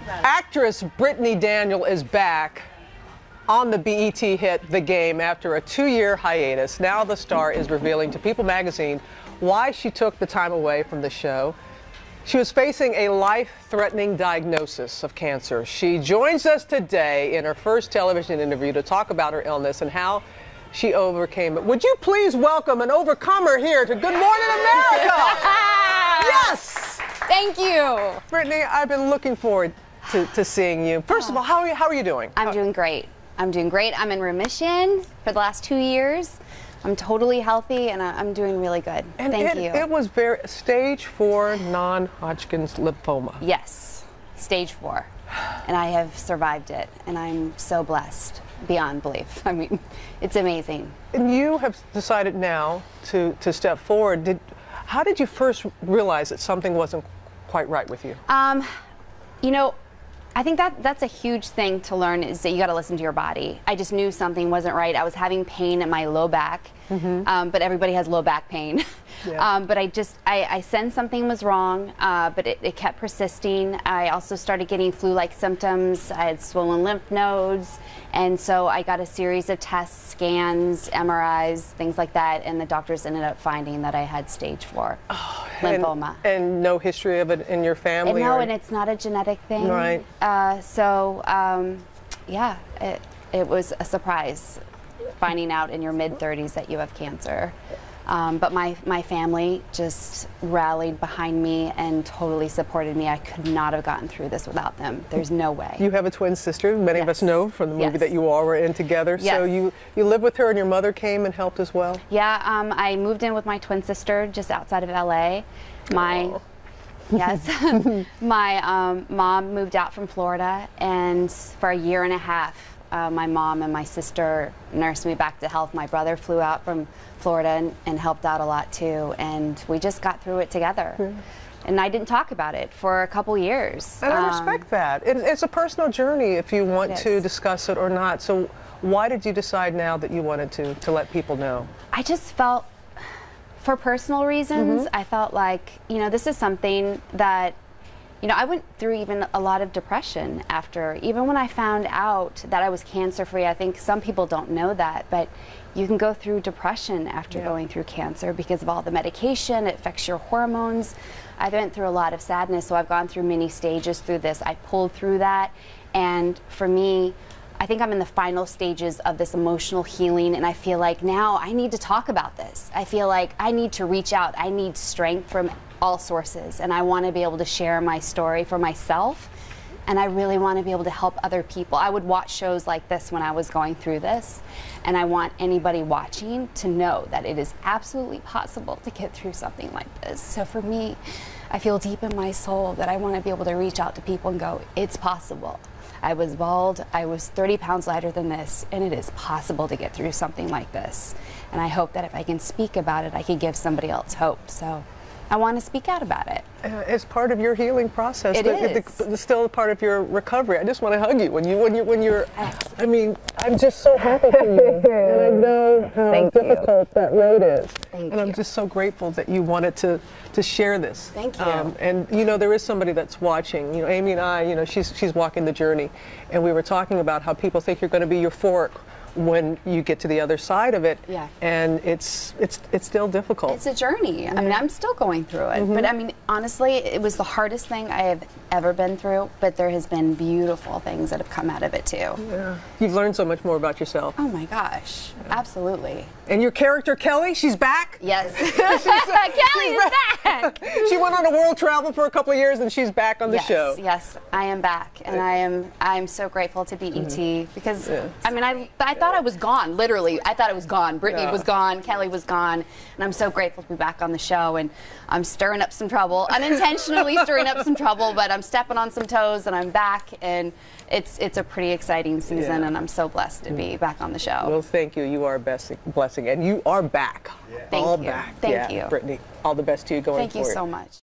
Actress Brittany Daniel is back on the BET hit The Game after a 2-year hiatus. Now the star is revealing to People magazine why she took the time away from the show. She was facing a life-threatening diagnosis of cancer. She joins us today in her first television interview to talk about her illness and how she overcame it. Would you please welcome an overcomer here to Good Morning America? Yes! Thank you. Brittany, I've been looking forward to seeing you. First of all, how are you doing? I'm doing great. I'm doing great. I'm in remission for the last 2 years. I'm totally healthy, and I'm doing really good. And Thank you. It was stage 4 non-Hodgkin's lymphoma. Yes, stage 4. And I have survived it, and I'm so blessed beyond belief. I mean, it's amazing. And you have decided now to step forward. How did you first realize that something wasn't quite right with you? You know, I think that's a huge thing to learn, is that you got to listen to your body. I just knew something wasn't right. I was having pain in my low back, but everybody has low back pain. Yeah. But I sensed something was wrong, but it kept persisting. I also started getting flu-like symptoms. I had swollen lymph nodes, and so I got a series of tests, scans, MRIs, things like that, and the doctors ended up finding that I had stage 4 lymphoma. And no history of it in your family? No, and it's not a genetic thing. Right. Yeah, it was a surprise finding out in your mid-30s that you have cancer. But my family just rallied behind me and totally supported me. I could not have gotten through this without them. There's no way. You have a twin sister. Many of us know from the movie that you all were in together. Yes. So you live with her, and your mother came and helped as well? Yeah, I moved in with my twin sister just outside of LA. Yes, my mom moved out from Florida, and for a year and a half, my mom and my sister nursed me back to health. My brother flew out from Florida and helped out a lot too, and we just got through it together. And I didn't talk about it for a couple years. And I respect that. It's a personal journey if you want to discuss it or not. So why did you decide now that you wanted to let people know? I just felt, for personal reasons, I felt like, you know, this is something that, you know, I went through even a lot of depression after, even when I found out that I was cancer-free. I think some people don't know that, but you can go through depression after going through cancer because of all the medication. It affects your hormones. I went through a lot of sadness, so I've gone through many stages through this. I pulled through that, and for me, I think I'm in the final stages of this emotional healing, and I feel like now I need to talk about this. I feel like I need to reach out. I need strength from all sources, and I want to be able to share my story for myself, and I really want to be able to help other people. I would watch shows like this when I was going through this, and I want anybody watching to know that it is absolutely possible to get through something like this. So for me, I feel deep in my soul that I want to be able to reach out to people and go, it's possible. I was bald, I was 30 pounds lighter than this, and it is possible to get through something like this. And I hope that if I can speak about it, I can give somebody else hope. So I want to speak out about it. It's part of your healing process. It's still a part of your recovery. I just want to hug you when you're. I mean, I'm just so happy for you, and I know how difficult that road is. Thank and I'm just so grateful that you wanted to share this. Thank you. And you know, there is somebody that's watching. You know, Amy and I. You know, she's walking the journey, and we were talking about how people think you're going to be euphoric when you get to the other side of it, and it's still difficult. It's a journey. I mean, I'm still going through it, but I mean, honestly, it was the hardest thing I have ever been through, but there has been beautiful things that have come out of it too. Yeah. You've learned so much more about yourself. Oh my gosh, absolutely. And your character, Kelly, she's back? Yes. Kelly's back! She went on a world travel for a couple of years, and she's back on the show. Yes, I am back, and I'm so grateful to be ET, because I mean, I thought I was gone, literally. I thought I was gone. Brittany was gone, Kelly was gone, and I'm so grateful to be back on the show, and I'm stirring up some trouble, unintentionally stirring up some trouble, but I'm stepping on some toes, and I'm back, and it's a pretty exciting season, and I'm so blessed to be back on the show. Well, thank you. You are a blessing, and you are back. Thank you. Back. Thank you. Brittany, all the best to you going forward. Thank you so much.